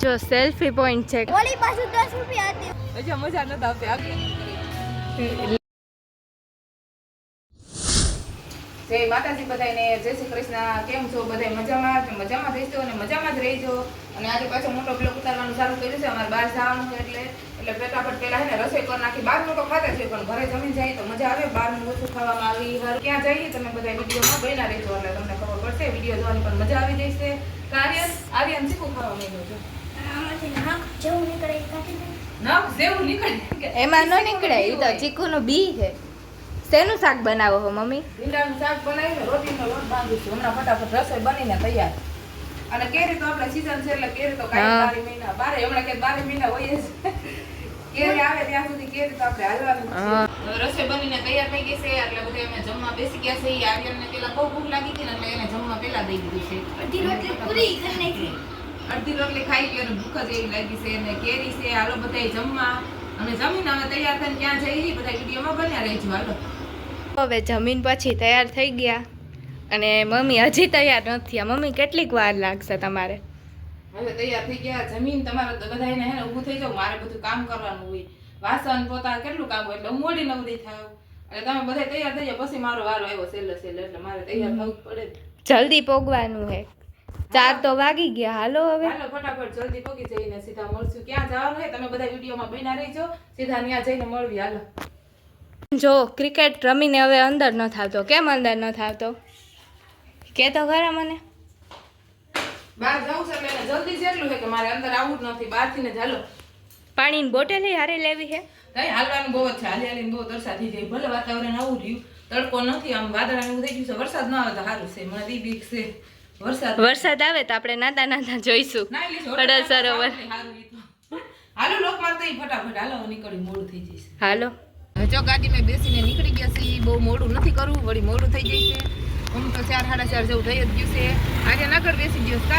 જો selfie point છે. ઓલી પાછું 10 રૂપિયા હતી. હજી મજા ન આવતી. જય માતાજી બધાને, જય શ્રી કૃષ્ણ. કેમ છો બધા? મજામાં રહીજો અને મજામાં જ રહીજો. અને આજે પાછો મોટો બ્લોગ ઉતારવાનું ચાલુ કર્યું છે. અમારે બહાર જવાનું છે એટલે ફટાફટ પેલા હે ને રસોઈ કરી નાખી. બહારનું તો ખાતા છે પણ ઘરે જમી જાય તો મજા આવે. બહારનું ઓછું ખાવામાં આવી. ક્યાં જઈએ તમે બધા વિડીયોમાં બન્યા રહેજો એટલે તમને ખબર પડશે. વિડીયો જોવાની પણ મજા આવી જશે. આર્યન શીખું ખાવા માંડ્યો છે. આમાંથી નખ જેવું નીકળે એ કાઢી દે. નખ જેવું નીકળે એમાં ન નીકળે. એ તો ચીકુનું બી છે. શેનું શાક બનાવો છો મમ્મી? ભીંડાનું શાક બનાવીને રોટીનો લોટ બાંધું છું. હમણાં ફટાફટ રસોઈ બનીને તૈયાર. અને કેરી તો આપણે સીઝન છે એટલે કેરી તો કાંઈ 12 મહિના હમણાં કે 12 મહિના હોય જ. કેરી આવે ત્યાં સુધી કેરી તો આપણે હાલવાની છે. રસોઈ બનીને તૈયાર થઈ ગઈ છે એટલે બધા અમે જમવા બેસી ગયા છે. આર્યનને પેલા બહુ ભૂખ લાગી હતી ને એટલે એને જમવા પેલા દઈ દીધું છે. અડધી રોટલી પૂરી કરી નાખી. અડધી રોટલી ખાઈ ગઈ અને ભૂખ જ એવી લાગી છે. અને કેરી છે. હાલો બધા જમવા. અને જમીને અમે તૈયાર થઈને ક્યાં જઈએ બધા વિડીયોમાં બન્યા રહેજો. હાલો હવે જમીન પછી તૈયાર થઈ ગયા અને મમ્મી હજી તૈયાર નથી થયા. મમ્મી કેટલીક વાર લાગશે તમારે? હવે તૈયાર થઈ ગયા. જમીન તમારે બધાને હે ને ઊભું થઈ જાવ. મારે બધું કામ કરવાનું હોય. વાસણ પોતા કેટલું કામ હોય એટલે હું મોડી નવરી થાવ. એટલે તમે બધા તૈયાર થઈ જાવ પછી મારો વારો આવ્યો છેલ્લે એટલે મારે તૈયાર થવું પડે. જલ્દી પોગવાનું હે. 4 તો વાગી ગયા. હાલો હવે હાલો ફટાફટ જલ્દી પોગી જઈને સીધા મળશું. ક્યાં જવાનું હે તમે બધા વિડીયોમાં બન્યા રહેજો. સીધા ત્યાં જઈને મળવી. હાલો જો ક્રિકેટ રમીને હવે અંદર ન થાવતો. કેમ અંદર ન થાવતો કે તો ખરા મને? બહાર જાઉં છે એટલે જલ્દી જેટલું છે કે મારે અંદર આવવું જ નથી. બહારથી ને ચાલો. પાણીની બોટલ હારે લેવી છે. કઈ હાલવાનું બહુ જ છે. હાલીને બહુ તરસા થઈ જાય. ભલે વાતાવરણ આવું રહ્યું, તડકો નથી, આમ વાદળ એવું થઈ ગયું છે. વરસાદ ન આવે તો સારું છે. મને ઈ બીક છે. વરસાદ આવે તો આપણે નાતા જોઈશું અડલ સરોવર. હાલો લોક મારતો ફટાફટ હાલો નીકળી. મોડું થઈ જશે. હાલો જો ગાડીમાં બેસીને નીકળી ગયા છે. બહુ મોડું નથી કરવું, વળી મોડું થઈ જશે. આમ તો 4 સાડા 4 જેવું થઈ જ ગયું છે. આર્યન આગળ બેસી ગયો છે.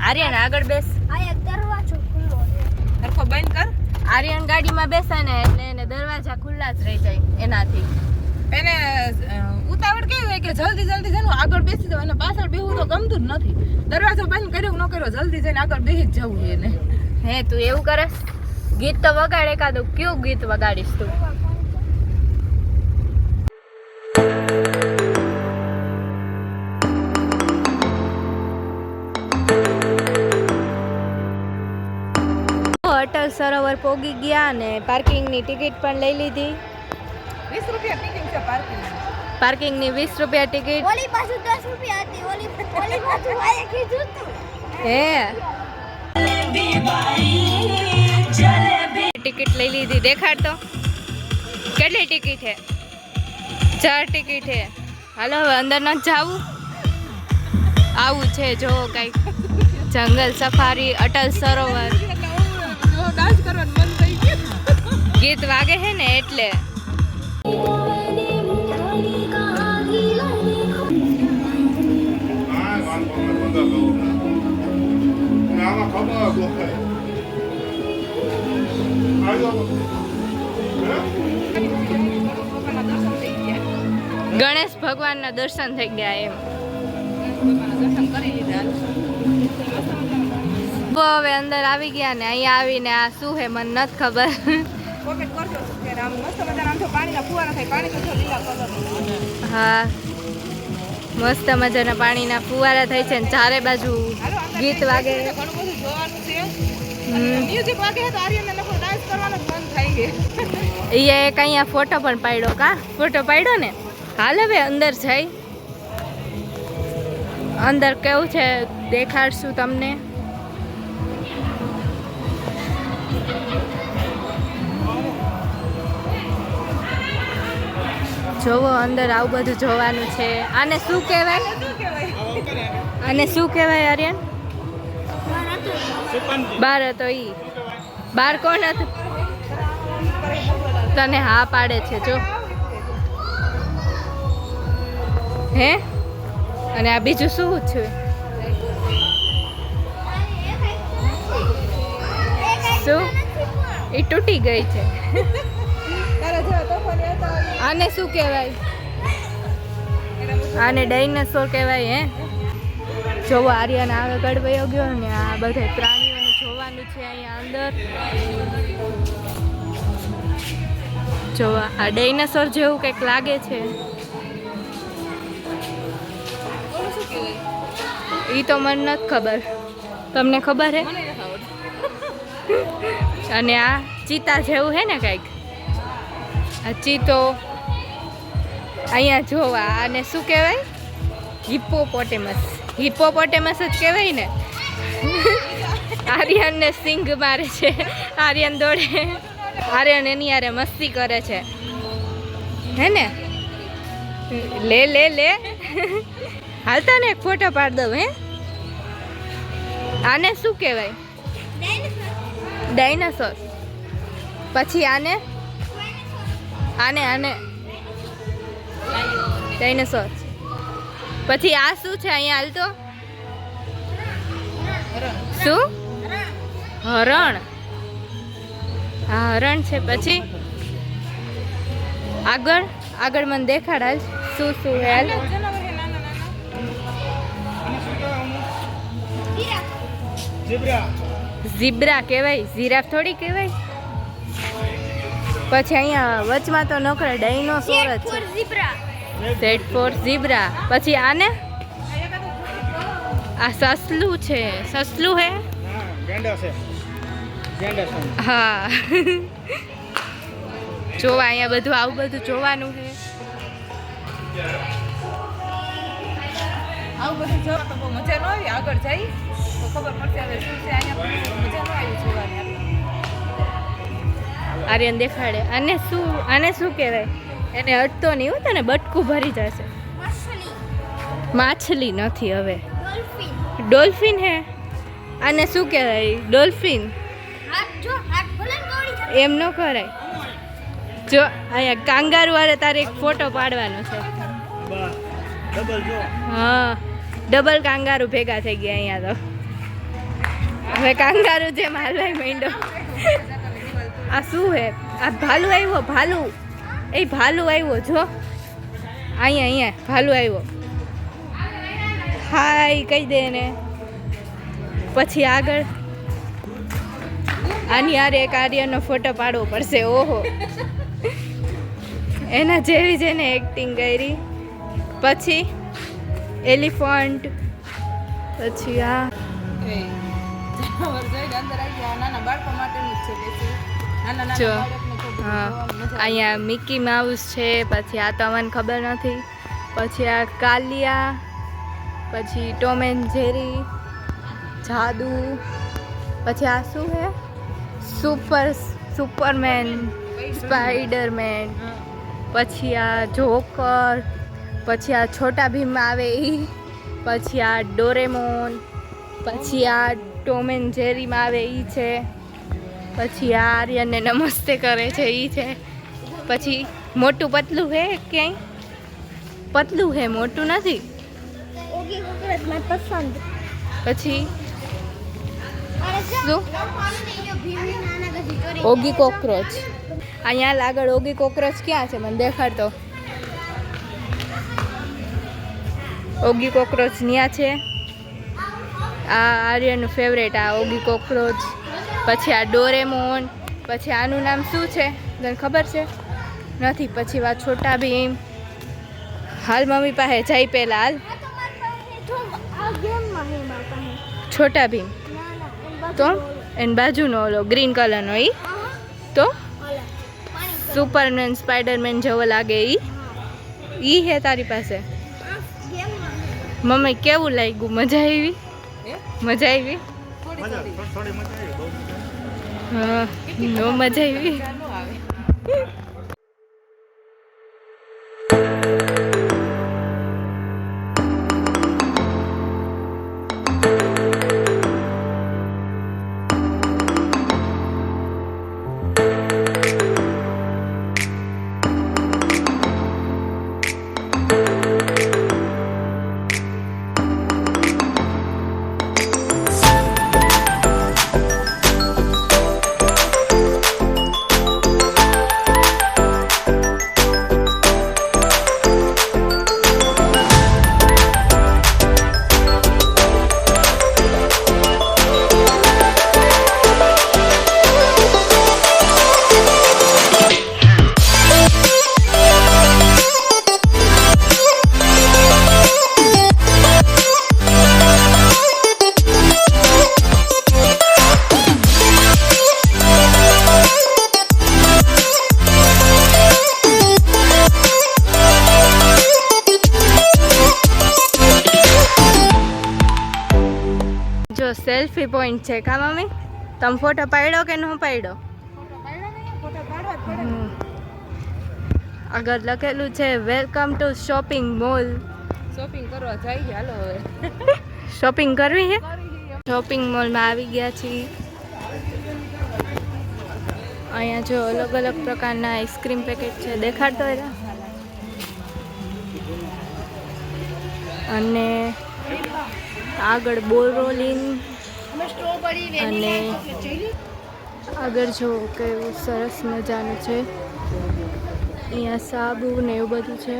આર્યન આગળ બેસ. આ એક દરવાજો ખુલ્લો છે. સરખો બંધ કર. આર્યન ગાડીમાં બેસે ને એટલે એને દરવાજા ખુલ્લા જ રહી જાય. એનાથી એને ઉતાવળ કેવી હોય કે જલ્દી જવાનું આગળ બેસી જવું. અને પાછળ બેહવું તો ગમતું જ નથી. દરવાજો બંધ કર્યો ન કર્યો જલ્દી જઈને આગળ બેસી જ જવું એને. હે તું એવું કરસ? ગીત તો વગાડ એકાદું. કયું ગીત વગાડીશ તું? અટલ સરોવર પોગી ગયા ને પાર્કિંગની ટિકિટ પણ લઈ લીધી. 20 રૂપિયા ટિકિટ છે પાર્કિંગ. પાર્કિંગની 20 રૂપિયા ટિકિટ. ઓલી પાછું 10 રૂપિયા હતી. ઓલી પાછું આયે કીધું તું. હે ટિકિટ લઈ લીધી. દેખાડ તો કેટલી ટિકિટ હે? 4 ટિકિટ હે. હાલો હવે અંદર ન જાવું. આવું છે જો કઈક જંગલ સફારી અટલ સરોવર. ડાન્સ કરવાનું મન થઈ ગયું. ગીત વાગે છે ને એટલે. ગણેશ ભગવાનના દર્શન થઈ ગયા એમ. હવે અંદર આવી ગયા ને અહીંયા આવીને આ શું હે મને નથી ખબર. હા મસ્ત મજાના પાણીના ફુવારા થાય છે ને ચારે બાજુ ગીત વાગે. એ એક અહીંયા ફોટો પણ પાડ્યો. કા ફોટો પાડ્યો ને? હાલ હવે અંદર જઈ. અંદર કેવું છે દેખાડશું તમને. જોવો અંદર આવું બધું જોવાનું છે. આને શું કહેવાય? આને શું કહેવાય આર્યન? બાર હતો ઈ. બાર કોણ હતું? તને હા પાડે છે જો. હે અને આ બીજું શું છે? શું? એ તૂટી ગઈ છે. આને શું કહેવાય? આને ડાયનાસોર કહેવાય. હે જોવો આર્યન આગળ વયો ગયો ને આ બધા પ્રાણીઓને જોવાનું છે અહીંયા અંદર. જોવા આ ડાયનાસોર જેવું કંઈક લાગે છે. એ તો મને નથી ખબર, તમને ખબર હે? અને આ ચીતા જેવું હે ને કંઈક, આ ચીતો. અહીંયા જોવા આને શું કહેવાય? હિપ્પોપોટેમસ. હિપ્પોપોટેમસ જ કહેવાય ને. આર્યનને સિંગ મારે છે. આર્યન દોડે. આર્યન એની યારે મસ્તી કરે છે, હે ને? લે લે લે. હાલતા ને એક ફોટો પાડ દઉં. હે, આને શું કહેવાય? ડાયનાસોર. પછી આને આને આને ડાયનાસોર. પછી આ શું છે અહીંયા હાલતો? શું? હરણ. હા, હરણ છે. પછી આગળ આગળ મને દેખાડ હાલ શું શું હે. હાલ ઝીબ્રા કહેવાય, જીરાફ થોડી કહેવાય. પછી અહીંયા વચમાં તો નોકરા ડાયનોસોર જ છે. Set for zebra. પછી આને આ સસલું છે. સસલું હે? હા. જોવા અહીંયા બધું આવું બધું જોવાનું છે. આવું બધું જોવા તો બહુ મજા ન આવી. આગળ જઈ તો ખબર પડશે હવે શું છે. અહીંયા મજા ન આવી જોવાની. આર્યન દેખાડે. આને શું કહેવાય? એને અટતો નહીં હોય, તને બટકું ભરી જશે. માછલી નથી હવે, ડોલ્ફિન હે. આને શું કહેવાય? ડોલ્ફિન. એમ ન કરાય. જો અહીંયા કાંગારૂ વાળે તારે એક ફોટો પાડવાનો છે. હા, ડબલ કાંગારૂ ભેગા થઈ ગયા અહીંયા તો. હવે કાંગારૂ જેમ હાલવાય માંડ્યો. આ શું હે? આ ભાલુ આવ્યો. ભાલુ. એ ભાલુ આવ્યો. જો અહીંયા ભાલુ આવ્યો. હાય કહી દે ને. પછી આગળ આની યાર એક આર્યનો ફોટો પાડવો પડશે. ઓહો, એના જેવી જ એને એક્ટિંગ કરી. પછી એલિફન્ટ. પછી આ નાના બાળકો માટેનું જ છે. જો હા, અહીંયા મિકી માઉસ છે. પછી આ તો મને ખબર નથી. પછી આ કાલિયા. પછી ટોમ એન્ડ જેરી. જાદુ. પછી આ શું હે? Superman, Spider-Man. પછી આ જોકર. પછી આ છોટા ભીમ આવે એ. પછી આ ડોરેમોન. પછી આ ટોમ એન્ડ જેરીમાં આવે એ છે. પછી આ આર્યનને નમસ્તે કરે છે એ છે. પછી મોટું પતલું હે ક્યાંય? પતલું હે, મોટું નથી. પછી શું? Oggy cockroach. અહીંયા આગળ ઓગી કોકરોચ ક્યાં છે? મને દેખાડતો. ઓગી કોકરોચ ન્યા છે. આ આર્યનનું ફેવરેટ આ ઓગી કોકરોચ. પછી આ ડોરેમોન. પછી આનું નામ શું છે તને ખબર છે? નથી. પછી આ છોટા ભીમ. હાલ મમ્મી પાસે જઈ પહેલા. હાલ. છોટા ભીમ તો એની બાજુનો ઓલો ગ્રીન કલરનો ઈ તો સુપરમેન સ્પાઈડરમેન જેવો લાગે ઈ હે તારી પાસે? મમ્મી કેવું લાગ્યું? મજા આવી? મજા આવી? હા, નો મજા આવી. જો સેલ્ફી પોઈન્ટ છે કા મમ્મી તમે ફોટો પાડ્યો કે ન પાડ્યો આગળ લખેલું છે welcome to shopping mall shopping કરવા જાય છે હાલો હવે શોપિંગ કરવી છે શોપિંગ મોલમાં આવી ગયા છીએ અહીંયા જો અલગ અલગ પ્રકારના આઈસ્ક્રીમ પેકેટ છે દેખાડતો એના અને આગળ બોરોલિન અને આગળ જો કેવું સરસ મજાનું છે અહીંયા સાબુ ને એવું બધું છે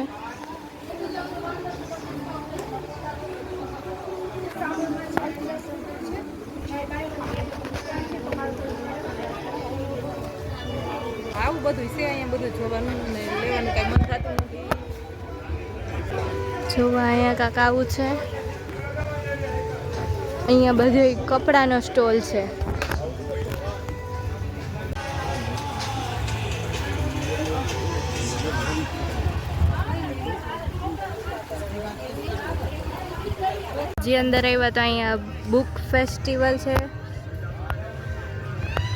આવું બધું છે અહીંયા બધું જોવાનું ને લેવાનું કઈ મન થતું નથી જોવા અહીંયા કાંક આવું છે અહીંયા બધે કપડાનો સ્ટોલ છે જે અંદર આવ્યા તો અહીંયા બુક ફેસ્ટિવલ છે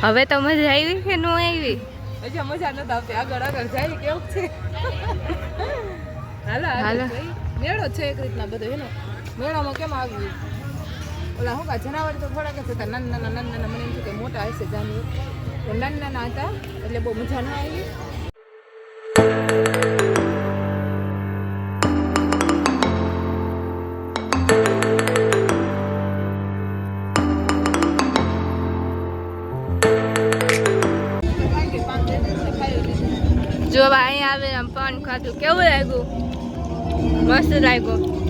હવે તો મજા આવી કે ન આવી હજી મજા નથી આવતી આગળ આગળ જાય કેવું છે હાલો હાલો. મેળો છે એક રીતના બધો એનો મેળામાં કેમ આવ્યું ઓલા શું કા જનાવર તો થોડાક જ હતા નાના નાના મને એમ થયું કે મોટા હશે જાનવર તો નાના નાના હતા એટલે બહુ મજા ન આવી જો અહીંયા આવે આમ પાન ખાધું કેવું લાગ્યું મસ્ત લાગ્યું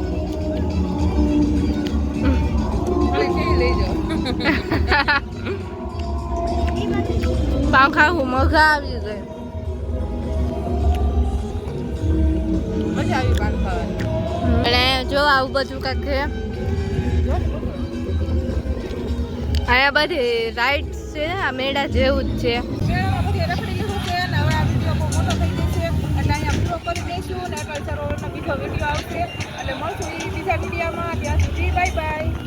લઈ જાઓ પાન ખાવું મજા આવી ગઈ મજા આવી પાન ખાવાની અને જો આવું બધું કાંઈક છે અહીંયા બધી રાઇડ્સ છે આ મેળા જેવું જ છે મેળામાં બધી રખડી લીધું છે અને હવે આ વિડીયો બહુ મોટો થઈ જશે એટલે અહીંયા પૂરો કરી દઈશું ને અટલ સરોવરનો બીજો વિડીયો આવશે એટલે મળશું એ બીજા વિડીયોમાં ત્યાં સુધી બાય બાય